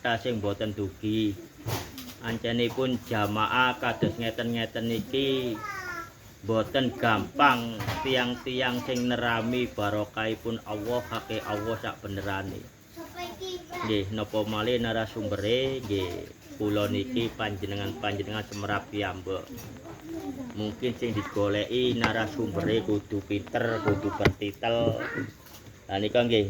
kathah sing boten dugi. Ancenipun jamaah kados ngeten-ngeten niki boten gampang tiang-tiang sing nerami barokahipun Allah hake Allah sak benerane. Nggih napa malih narasumbere nggih kula niki panjenengan semerap piyambak. Mungkin sing digoleki narasumbere kudu pinter, kudu bertitel. Lah nika nggih.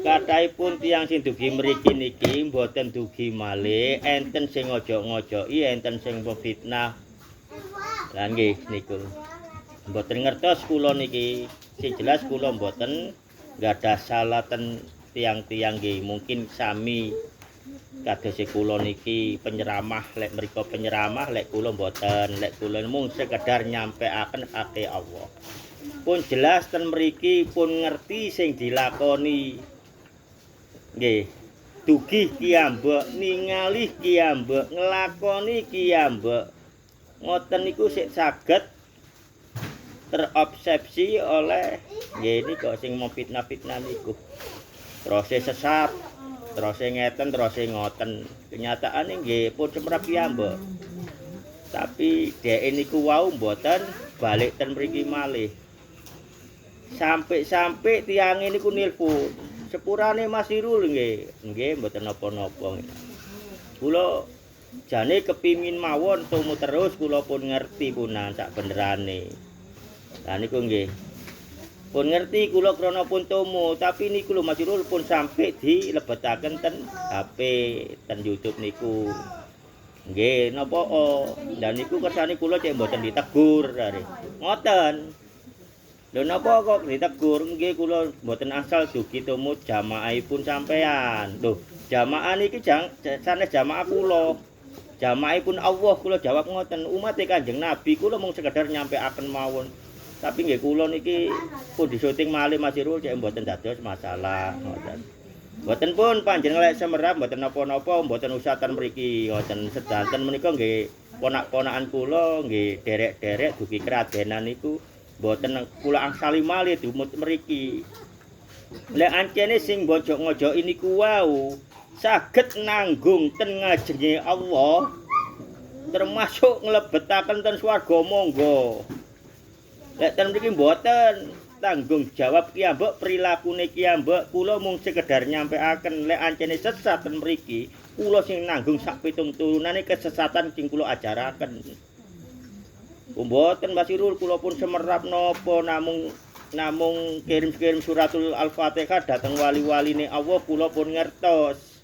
Kathahipun tiyang sing dugi mriki niki mboten dugi malih, enten sing ngojok-ngojoki, enten sing fitnah. Lah nggih niku. Mboten ngertos kula niki. Sing jelas kula mboten gadah salah ten tiang-tiang nggih. Mungkin sami kados kula niki penyeramah, lek mriku penyeramah, lek kula mboten, lek kula mung sekedar nyampekaken hake Allah. Pun jelas ten mriki pun ngerti sing dilakoni. Nggih, dugi kiyambak, ningali kiyambak, nglakoni kiyambak. Ngoten niku sik saged terobsesi oleh nggih niku sing memfitnah-fitnah niku. Terus sesat, terus ngeten, terus ngoten. Kenyataane nggih pun semerap kiyambak. Tapi dhek niku wau mboten balik ten mriki malih. Sampai tiange niku nilpun. Sepurane Mas Irul nggih mboten napa-napa. Kula jane kepingin mawon tumu terus kula pun ngerti punan sak benerane. Lah niku nggih. Pun ngerti kula krana pun tumu, tapi niku lho Mas Irul pun sampai dilebetaken ten HP, ten YouTube niku. Nggih napa dan niku kersane kula cek mboten ditegur are. Ngoten. Lho napa kok ditegur? Nggih kula mboten asal dugi tumut jamaahipun sampean. Lho, jamaah niki sanes jamaah kula. Jamaahipun Allah kula jawab ngoten, umat Kanjeng Nabi kula mung sekedar nyampekaken mawon. Tapi nggih kula niki pun disuting malih Mas Irul cek mboten dados masalah ngoten. Mboten pun panjenengan lek semerap mboten napa-napa, mboten usah ten mriki ngoten. Sedanten menika nggih ponak-ponakan kula nggih derek-derek dugi kradenan niku mboten kula angsali malih dumut mriki. Lek ancene sing bojok-ngojoki niku wau saged nanggung ten ngajenge Allah termasuk nglebetaken ten swarga monggo. Lek ten mriki mboten tanggung jawab kiyambak prilakune kiyambak kula mung sekedar nyampekaken lek ancene sesat ten mriki kula sing nanggung sak pitung turunane kesesatan sing kula ajaraken. Mboten Mas Irul kula pun semerap napa namung kirim-kirim suratul Al-Fatihah dhateng wali-waline Allah kula pun ngertos.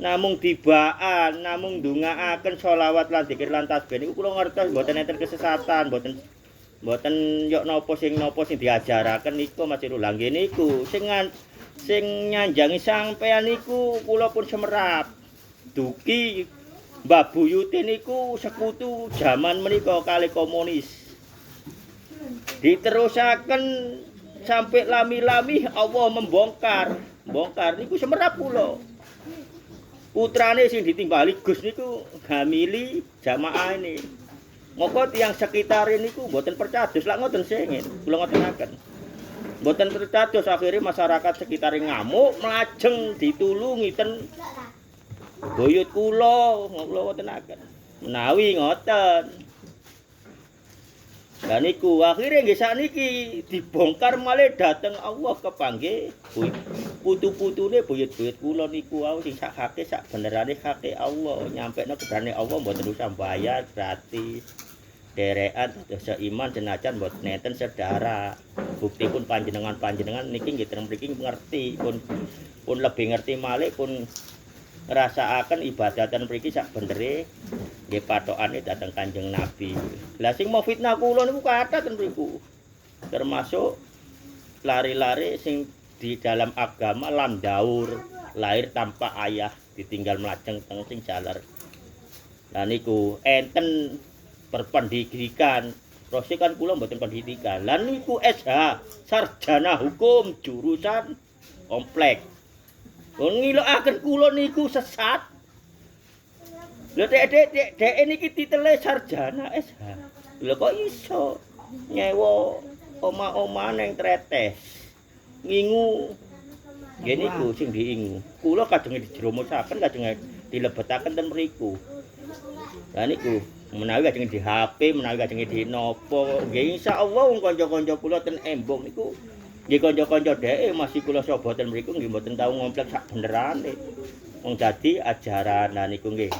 Namung dibaan, namung ndongaaken selawat lan zikir lan tasbih niku kula ngertos mboten enten kesesatan, mboten yok napa sing diajaraken niku Mas Irul. Lah nggih niku sing nyanjangi sampean niku kula pun semerap. Dugi Mbah Buyuti niku sekutu jaman menika kali komunis. Diterusaken sampai lami-lami Allah membongkar niku semerap kula. Putrane sing ditimbali Gus niku gamili jamaah ini. Moko tiyang sekitar niku mboten percados lak ngoten sengit. Kula ngotenaken. Mboten percados akhirnya masyarakat sekitar ngamuk mlajeng ditulungi ten buyut kula ngotenaken. Menawi ngoten. Lah niku akhire nggih sakniki dibongkar malih dhateng Allah kepanggih putu-putune buyut-buyut kula niku wau sing sak hake sak benerane hake Allah nyampekno keberane Allah mboten usah bayar gratis. Derekan dados seiman senajan mboten nenten sedara. Bukti pun panjenengan niki nggih ten mriki ngerti pun lebih ngerti malih pun ngrasakaken ibadah ten mriki sak bendere nggih pathokane dhateng Kanjeng Nabi. Lah sing mau fitnah kula niku kathah ten mriku. Termasuk lari-lari sing di dalam agama lamdaur, lahir tanpa ayah, ditinggal melajeng teng sing jaler. Lah niku enten berpendidikan. Terus kan kula mboten pendidikan. Lah niku SH, sarjana hukum jurusan komplek. Ngilokaken kula niku sesat. Lho dek niki titele sarjana SH. Lho kok iso nyewa omah-omah ning Tretes. Ngingu Nggih niku sing diingu. Kula kadang dijromosaken kadang dilebetaken ten mriku. Lah niku menawi kadang di HP, menawi kadang di napa, nggih insyaallah wong kanca-kanca kula ten Embong niku nggih kanca-kanca dheke masih kula sobo ten mriku nggih mboten tau ngomplek sak benerane. Wong dadi ajaran nah niku nggih.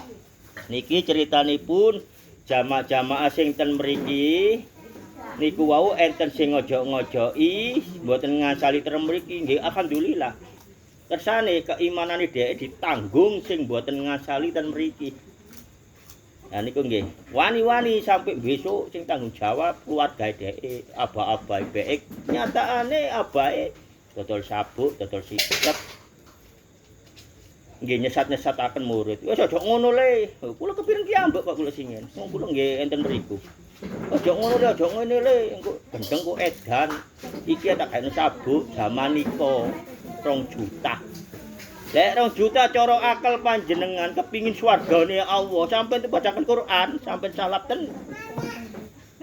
Niki ceritanipun jamaah-jamaah sing ten mriki niku wau enten sing ngojok-ngojoki mboten ngasali ten mriki nggih alhamdulillah. Kersane keimanane dhek ditanggung sing mboten ngasali ten mriki. Nah niku nggih, wani-wani sampai besok sing tanggung jawab keluarga dhek, aba-abae dhek. Nyatakane abae dodol sabuk, dodol sikep. Nggih nyesat-nyesataken murid. Wis aja ngono le. Kula kepireng ki ambek kok kula singen. Wong kula nggih enten mriku. Aja ngono le, aja ngene le. Engko gendeng kok edan. Iki tak gawe sabuk jaman nika 2 juta. Lek 2 juta cara akal panjenengan kepingin swargane Allah, sampeyan bacakan Quran, sampeyan salap ten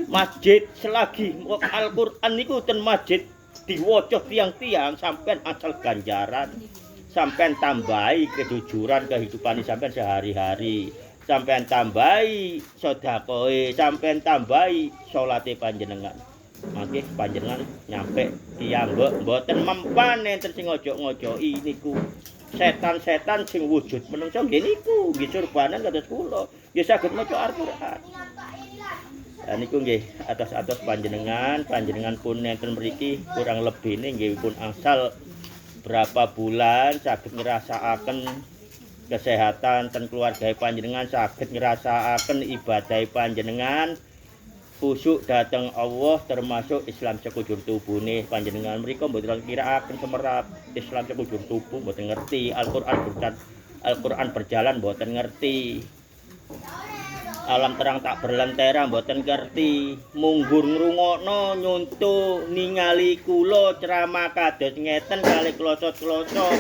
masjid selagi Al-Qur'an niku ten masjid diwaca tiang-tiang sampeyan asal ganjaran. Sampeyan tambahi kejujuran kehidupan sampeyan sehari-hari. Sampeyan tambahi sedekahe, sampeyan tambahi salate panjenengan. Mangke panjenengan nyampe tiyambek mboten mempan enten sing ngojok-ngojoki niku. Setan-setan sing wujud menungso nggih niku, nggih surbanan kados kula. Nggih saged maca Al-Qur'an. Lah niku nggih atos-atos panjenengan pun enten mriki kurang lebihne nggih pun angsal berapa bulan saged ngrasakaken kesehatan ten keluarga panjenengan, saged ngrasakaken ibadah panjenengan. Kusuk dateng Allah termasuk Islam sekujur tubune panjenengan mriku mboten kiraaken semerap Islam sekujur tubuh mboten ngerti Al-Qur'an berjalan mboten ngerti alam terang tak berlentera mboten ngerti munggur ngrungokno nyuntuk ningali kula ceramah kados ngeten kalih klosot-klosot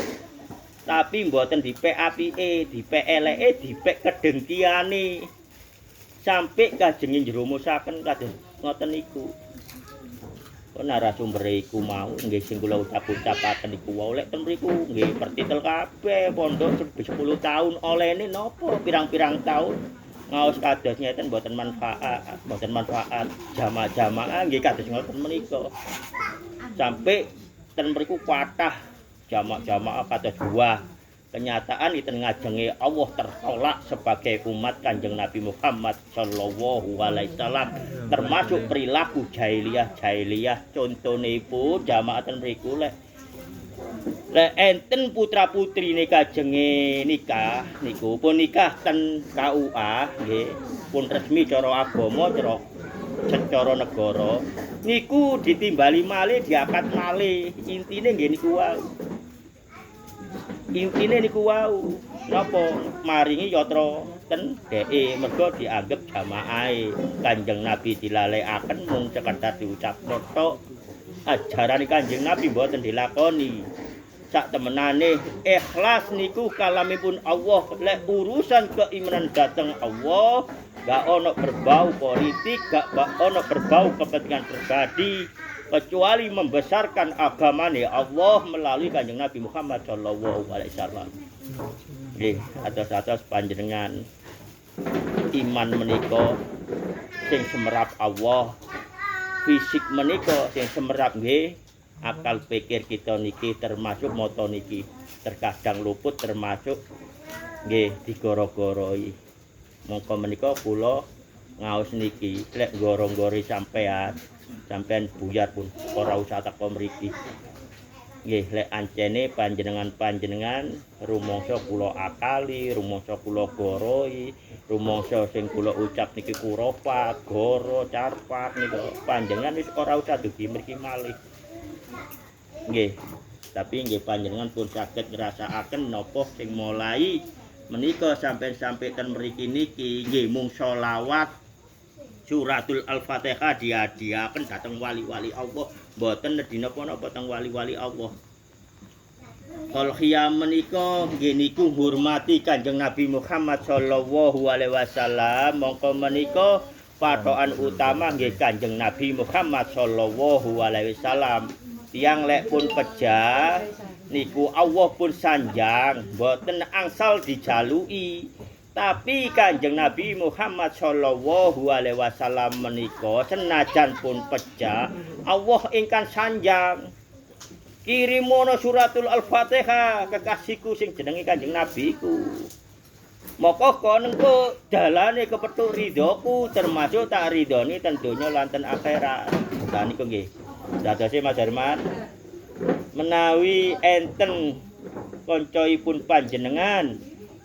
tapi mboten dipek apike dipek eleke dipek kedengkiane sampai kajengin jerumusaken kados ngoten niku. Narasumber iku mau nggih sing kula ucap-ucapaken iku wae lek ten mriku nggih pertitel kabeh pondok 10 tahun olehne napa pirang-pirang tahun ngaos kados ngeten mboten manfaat jamaah-jamaah nggih kados ngoten menika. Sampai ten mriku kathah jamaah kados buah kenyataan itu ngajenge Allah tertolak sebagai umat Kanjeng Nabi Muhammad sallallahu alaihi wasallam termasuk perilaku jahiliyah contonipun jamaah ten mriku lek enten putra-putrine kajenge nikah niku pun nikah ten KUA nggih pun resmi cara agama cara negara niku ditimbali malih diakad malih intine nggih niku wae. Intine niku wau napa maringi yatra ten dheke mergo dianggep jamaahe Kanjeng Nabi dilalekaken mung sekedar diucapno tok ajaran Kanjeng Nabi mboten dilakoni sak temenane ikhlas niku kalamipun Allah lek urusan keimanan dateng Allah gak ono berbau politik gak ono berbau kepentingan pribadi kecuali membesarkan agamane Allah melalui Kanjeng Nabi Muhammad sallallahu alaihi wasallam. Nggih, atos-atos panjenengan iman menika sing semerap Allah, fisik menika sing semerap nggih, akal pikir kita niki termasuk moto niki terkadang luput termasuk nggih digoro-goroi. Mongko menika kula ngaos niki lek goro-gori sampean buyar pun ora usah teko mriki. Nggih, lek ancene panjenengan rumangsa kula akali, rumangsa kula goroi, rumangsa sing kula ucap niki kuropat, goro, carpat niku panjenengan wis ora usah dugi mriki malih. Nggih, tapi nggih panjenengan pun saged ngrasakaken napa sing mulai menika sampai ten mriki niki nggih mung selawat Suratul Al-Fatihah dihadiaken dhateng wali-wali Allah, mboten nedhi napa-napa teng wali-wali Allah. Kal khiyam menika nggih niku hormati Kanjeng Nabi Muhammad sallallahu alaihi wasallam, mongko menika patokan utama nggih Kanjeng Nabi Muhammad sallallahu alaihi wasallam. Tiyang lek pun pejah niku Allah pun sanjang mboten angsal dijaluki. Tapi Kanjeng Nabi Muhammad sallallahu alaihi wasallam menika senajan pun pejah Allah ingkang sanjang. Kirimono suratul Al-Fatihah kekasihku sing jenenge Kanjeng Nabi ku. Maka kono engko dalane kepethuk ridhoku termasuk tak ridhoni ten donya lan ten akhirat. Lah niku nggih. Dadose Mas Herman menawi enten kancaipun panjenengan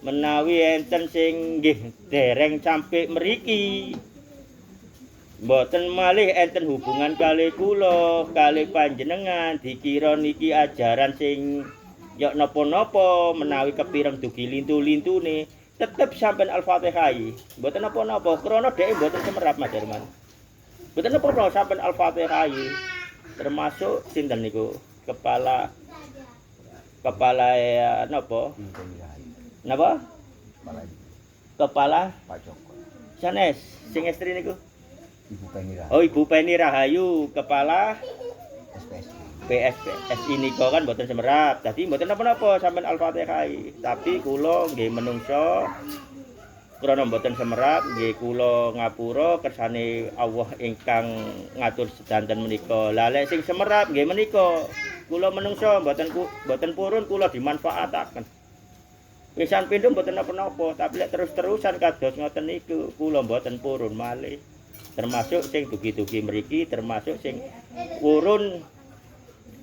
menawi enten sing nggih dereng sampe mriki mboten malih enten hubungan kalih kula kalih panjenengan dikira niki ajaran sing yok napa-napa menawi kepireng dugi lintu-lintune tetep sampean Al-Fatihah mboten napa-napa krana dhek mboten semerap Mas Herman mboten napa-napa sampean Al-Fatihah termasuk sinten niku kepala napa napa kepala Pak Joko sanes sing estri niku Ibu Penny Rahayu. Oh Ibu Penny Rahayu kepala SPSI PSPSI nika kan mboten semerap. Dadi mboten napa-napa sampean Al-Fatihah. Tapi kula nggih menungso krana mboten semerap nggih kula ngapura kersane Allah ingkang ngatur sedanten menika. Lah lek sing semerap nggih menika kula menungso mboten purun kula dimanfaataken. Pisan pindho mboten napa-napa, tapi lek terus-terusan kados ngoten niku kula mboten purun malih. Termasuk sing dugi-dugi mriki, termasuk sing purun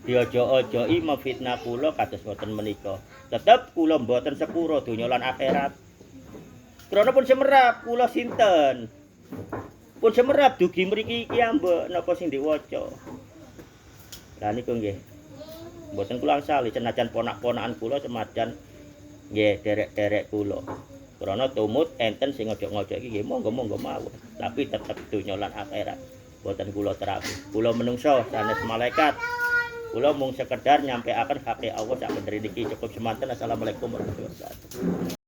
diojo-ojoki memfitnah kula kados ngoten menika. Tetep kula mboten sepuro donya lan akhirat. Krana pun semerap kula sinten? Pun semerap dugi mriki iki ambek napa sing diwaca. Lah niku nggih. Mboten kula angsali senajan ponak-ponakan kula senajan nggih derek-derek kula. Krana tumut enten sing ngojok-ngojok iki nggih monggo-monggo mawon, tapi tetep donya lan akhirat. Mboten kula terapi. Kula menungso sanes malaikat. Kula mung sekedar nyampeaken hak Allah sak bener niki cukup semanten. Assalamualaikum warahmatullahi wabarakatuh.